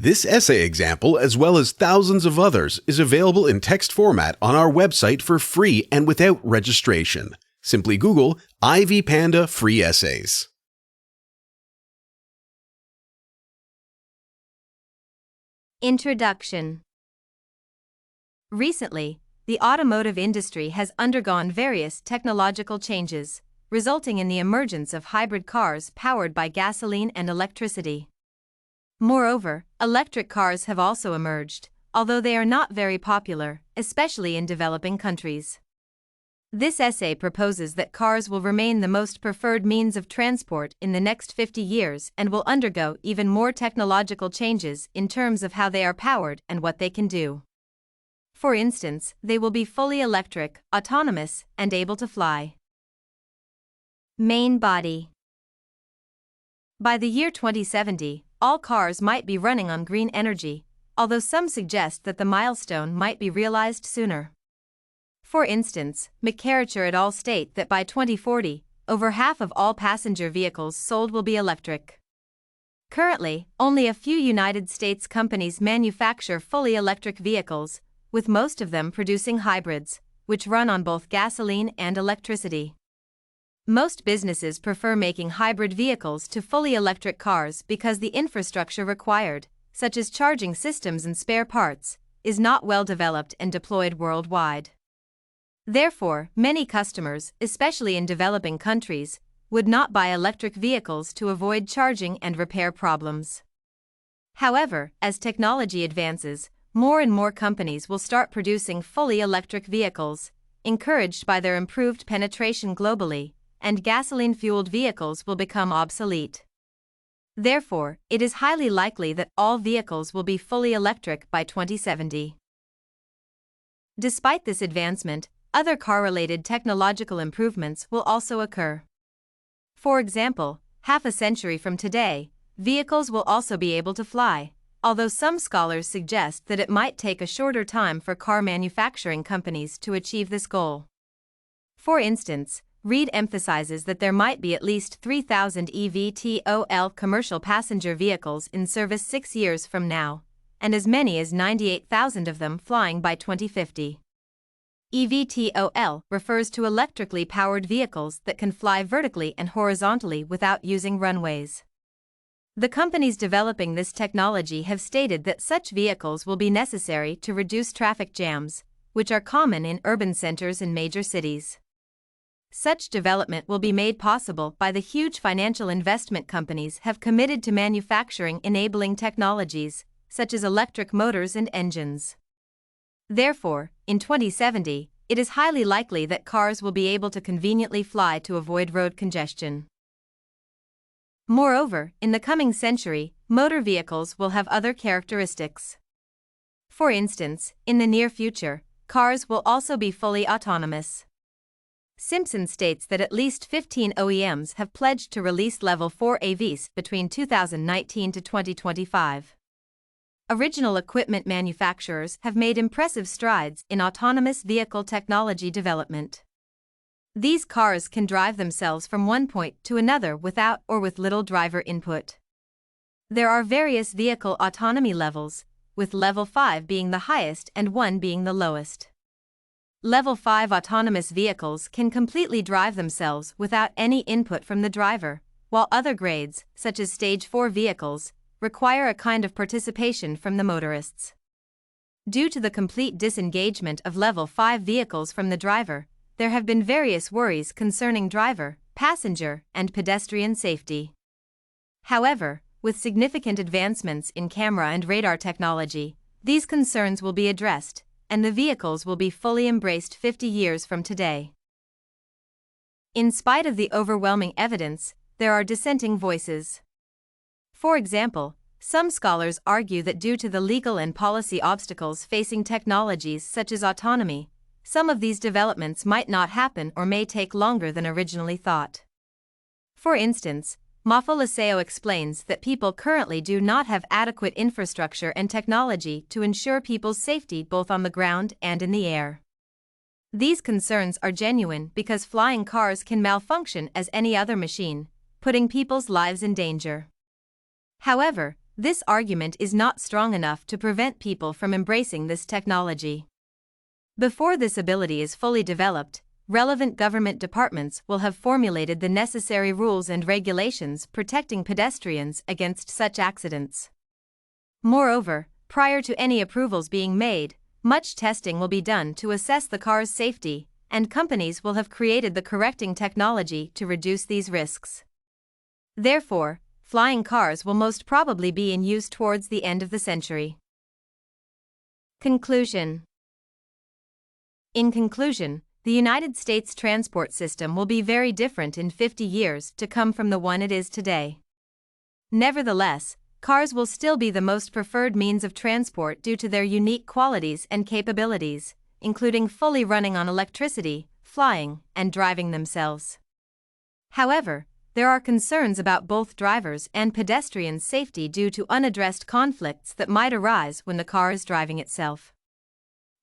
This essay example, as well as thousands of others, is available in text format on our website for free and without registration. Simply Google Ivy Panda Free Essays. Introduction. Recently, the automotive industry has undergone various technological changes, resulting in the emergence of hybrid cars powered by gasoline and electricity. Moreover, electric cars have also emerged, although they are not very popular, especially in developing countries. This essay proposes that cars will remain the most preferred means of transport in the next 50 years and will undergo even more technological changes in terms of how they are powered and what they can do. For instance, they will be fully electric, autonomous, and able to fly. Main body. By the year 2070, all cars might be running on green energy, although some suggest that the milestone might be realized sooner. For instance, McKerracher et al. State that by 2040, over half of all passenger vehicles sold will be electric. Currently, only a few United States companies manufacture fully electric vehicles, with most of them producing hybrids, which run on both gasoline and electricity. Most businesses prefer making hybrid vehicles to fully electric cars because the infrastructure required, such as charging systems and spare parts, is not well developed and deployed worldwide. Therefore, many customers, especially in developing countries, would not buy electric vehicles to avoid charging and repair problems. However, as technology advances, more and more companies will start producing fully electric vehicles, encouraged by their improved penetration globally, and gasoline-fueled vehicles will become obsolete. Therefore, it is highly likely that all vehicles will be fully electric by 2070. Despite this advancement, other car-related technological improvements will also occur. For example, half a century from today, vehicles will also be able to fly, although some scholars suggest that it might take a shorter time for car manufacturing companies to achieve this goal. For instance, Reed emphasizes that there might be at least 3,000 eVTOL commercial passenger vehicles in service 6 years from now, and as many as 98,000 of them flying by 2050. eVTOL refers to electrically powered vehicles that can fly vertically and horizontally without using runways. The companies developing this technology have stated that such vehicles will be necessary to reduce traffic jams, which are common in urban centers and major cities. Such development will be made possible by the huge financial investment companies have committed to manufacturing enabling technologies, such as electric motors and engines. Therefore, in 2070, it is highly likely that cars will be able to conveniently fly to avoid road congestion. Moreover, in the coming century, motor vehicles will have other characteristics. For instance, in the near future, cars will also be fully autonomous. Simpson states that at least 15 OEMs have pledged to release Level 4 AVs between 2019 to 2025. Original equipment manufacturers have made impressive strides in autonomous vehicle technology development. These cars can drive themselves from one point to another without or with little driver input. There are various vehicle autonomy levels, with Level 5 being the highest and 1 being the lowest. Level 5 autonomous vehicles can completely drive themselves without any input from the driver, while other grades, such as Stage 4 vehicles, require a kind of participation from the motorists. Due to the complete disengagement of Level 5 vehicles from the driver, there have been various worries concerning driver, passenger, and pedestrian safety. However, with significant advancements in camera and radar technology, these concerns will be addressed, and the vehicles will be fully embraced 50 years from today. In spite of the overwhelming evidence, there are dissenting voices. For example, some scholars argue that due to the legal and policy obstacles facing technologies such as autonomy, some of these developments might not happen or may take longer than originally thought. For instance, Mofolasayo explains that people currently do not have adequate infrastructure and technology to ensure people's safety both on the ground and in the air. These concerns are genuine because flying cars can malfunction as any other machine, putting people's lives in danger. However, this argument is not strong enough to prevent people from embracing this technology. Before this ability is fully developed, relevant government departments will have formulated the necessary rules and regulations protecting pedestrians against such accidents. Moreover, prior to any approvals being made, much testing will be done to assess the car's safety, and companies will have created the correcting technology to reduce these risks. Therefore, flying cars will most probably be in use towards the end of the century. Conclusion. In conclusion, the United States transport system will be very different in 50 years to come from the one it is today. Nevertheless, cars will still be the most preferred means of transport due to their unique qualities and capabilities, including fully running on electricity, flying, and driving themselves. However, there are concerns about both drivers' and pedestrians' safety due to unaddressed conflicts that might arise when the car is driving itself.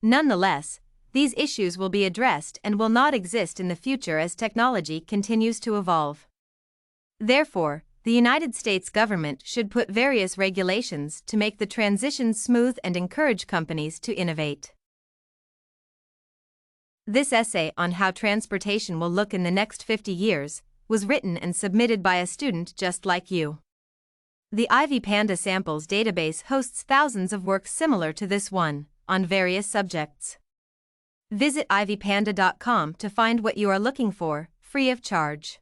Nonetheless, these issues will be addressed and will not exist in the future as technology continues to evolve. Therefore, the United States government should put various regulations to make the transition smooth and encourage companies to innovate. This essay on how transportation will look in the next 50 years was written and submitted by a student just like you. The Ivy Panda Samples database hosts thousands of works similar to this one, on various subjects. Visit ivypanda.com to find what you are looking for, free of charge.